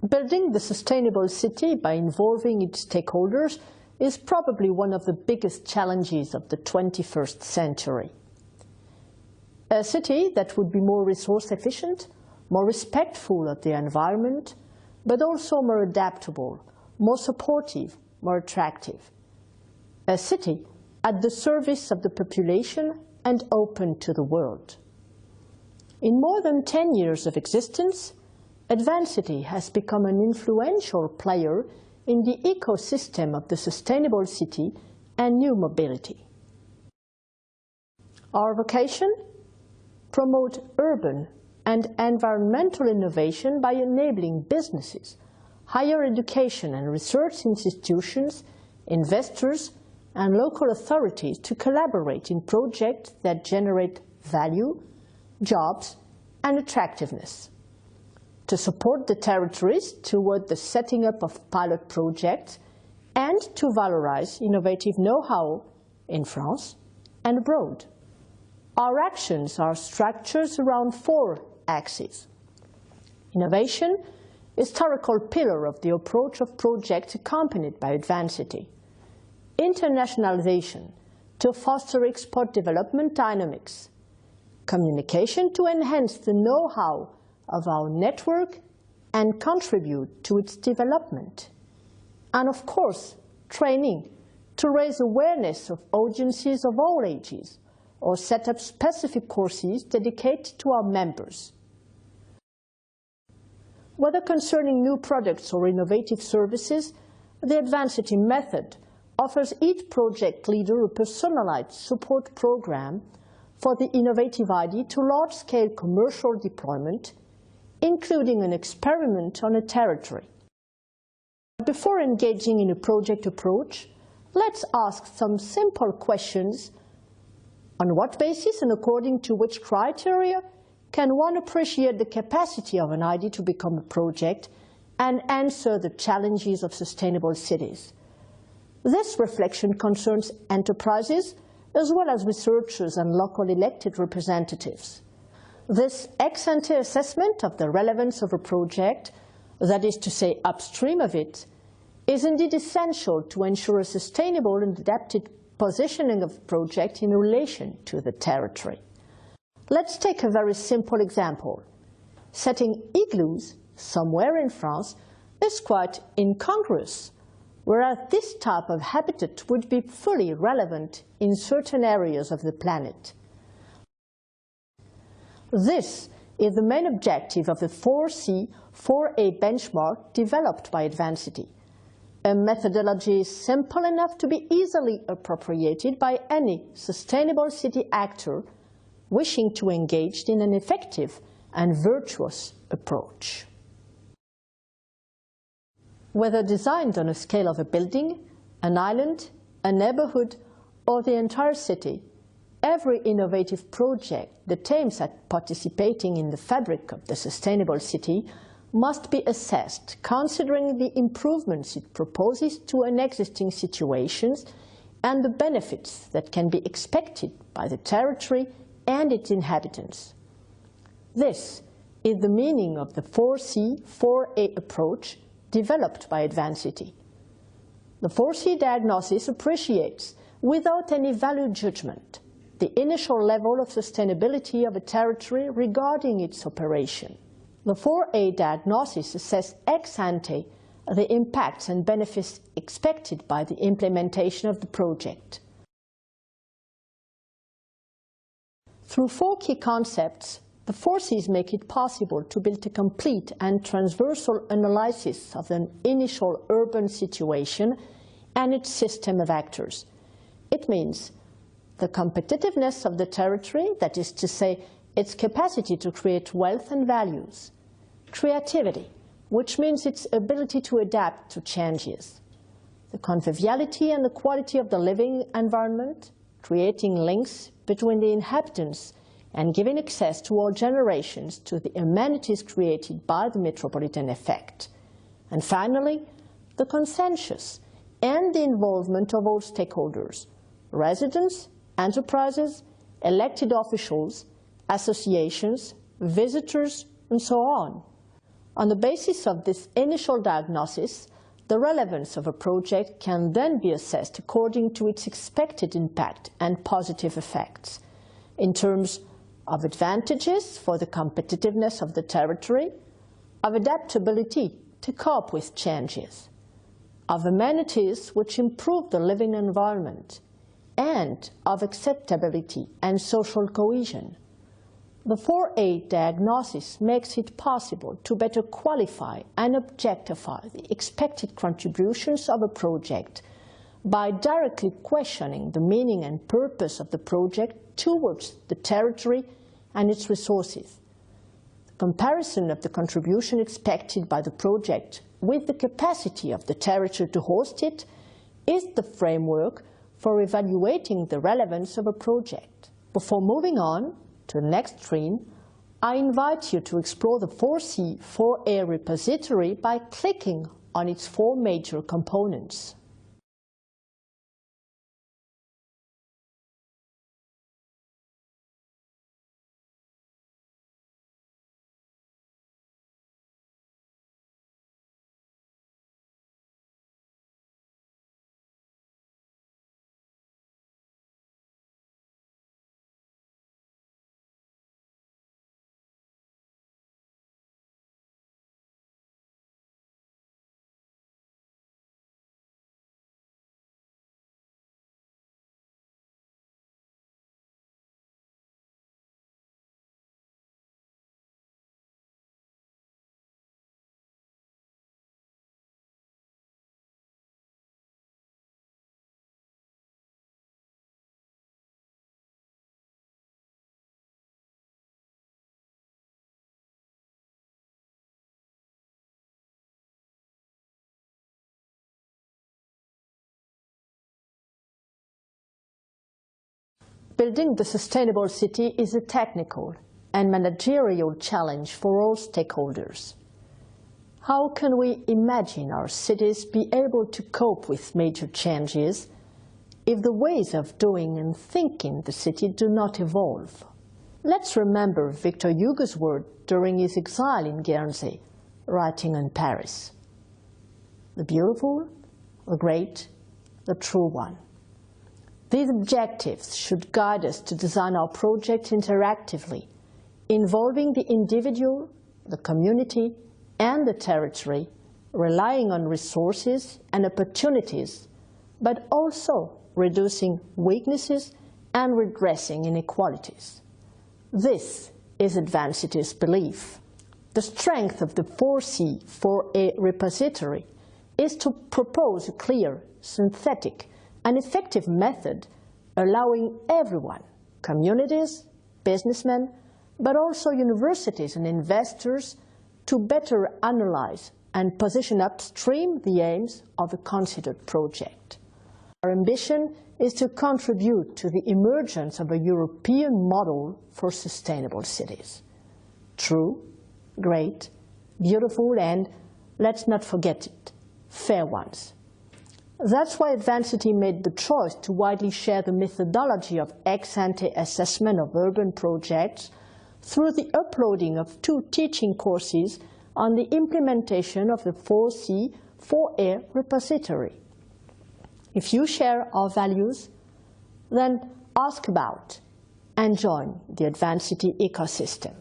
Building the sustainable city by involving its stakeholders is probably one of the biggest challenges of the 21st century. A city that would be more resource efficient, more respectful of the environment, but also more adaptable, more supportive, more attractive. A city at the service of the population and open to the world. In more than 10 years of existence, Advancity has become an influential player in the ecosystem of the sustainable city and new mobility. Our vocation? Promote urban and environmental innovation by enabling businesses, higher education and research institutions, investors, and local authorities to collaborate in projects that generate value, jobs, and attractiveness. To support the territories toward the setting up of pilot projects and to valorize innovative know-how in France and abroad. Our actions are structured around 4 axes. Innovation, historical pillar of the approach of projects accompanied by Advancity. Internationalization, to foster export development dynamics. Communication, to enhance the know-how of our network and contribute to its development. And of course, training, to raise awareness of audiences of all ages, or set up specific courses dedicated to our members. Whether concerning new products or innovative services, the Advancity method offers each project leader a personalized support program for the innovative idea to large-scale commercial deployment, including an experiment on a territory. Before engaging in a project approach, let's ask some simple questions. On what basis and according to which criteria can one appreciate the capacity of an idea to become a project and answer the challenges of sustainable cities? This reflection concerns enterprises as well as researchers and local elected representatives. This ex-ante assessment of the relevance of a project, that is to say upstream of it, is indeed essential to ensure a sustainable and adapted positioning of the project in relation to the territory. Let's take a very simple example. Setting igloos somewhere in France is quite incongruous, whereas this type of habitat would be fully relevant in certain areas of the planet. This is the main objective of the 4C, 4A benchmark developed by Advancity. A methodology simple enough to be easily appropriated by any sustainable city actor wishing to engage in an effective and virtuous approach. Whether designed on a scale of a building, an island, a neighborhood, or the entire city, every innovative project that aims at participating in the fabric of the sustainable city must be assessed considering the improvements it proposes to an existing situations and the benefits that can be expected by the territory and its inhabitants. This is the meaning of the 4C, 4A approach developed by Advancity. The 4C diagnosis appreciates, without any value judgment, the initial level of sustainability of a territory regarding its operation. The 4A diagnosis assesses ex ante the impacts and benefits expected by the implementation of the project. Through 4 key concepts, the 4Cs make it possible to build a complete and transversal analysis of an initial urban situation and its system of actors. It means the competitiveness of the territory, that is to say, its capacity to create wealth and values. Creativity, which means its ability to adapt to changes. The conviviality and the quality of the living environment, creating links between the inhabitants and giving access to all generations to the amenities created by the metropolitan effect. And finally, the consensus and the involvement of all stakeholders, residents, enterprises, elected officials, associations, visitors, and so on. On the basis of this initial diagnosis, the relevance of a project can then be assessed according to its expected impact and positive effects, in terms of advantages for the competitiveness of the territory, of adaptability to cope with changes, of amenities which improve the living environment, and of acceptability and social cohesion. The 4A diagnosis makes it possible to better qualify and objectify the expected contributions of a project by directly questioning the meaning and purpose of the project towards the territory and its resources. The comparison of the contribution expected by the project with the capacity of the territory to host it is the framework for evaluating the relevance of a project. Before moving on to the next stream, I invite you to explore the 4C 4A repository by clicking on its 4 major components. Building the sustainable city is a technical and managerial challenge for all stakeholders. How can we imagine our cities be able to cope with major changes if the ways of doing and thinking the city do not evolve? Let's remember Victor Hugo's word during his exile in Guernsey, writing on Paris. The beautiful, the great, the true one. These objectives should guide us to design our project interactively, involving the individual, the community, and the territory, relying on resources and opportunities, but also reducing weaknesses and redressing inequalities. This is Advanced Cities' belief. The strength of the 4C 4A repository is to propose a clear, synthetic, an effective method allowing everyone, communities, businessmen, but also universities and investors, to better analyze and position upstream the aims of a considered project. Our ambition is to contribute to the emergence of a European model for sustainable cities. True, great, beautiful, and, let's not forget it, fair ones. That's why Advanced City made the choice to widely share the methodology of ex-ante assessment of urban projects through the uploading of 2 teaching courses on the implementation of the 4C 4A repository. If you share our values, then ask about and join the Advanced City ecosystem.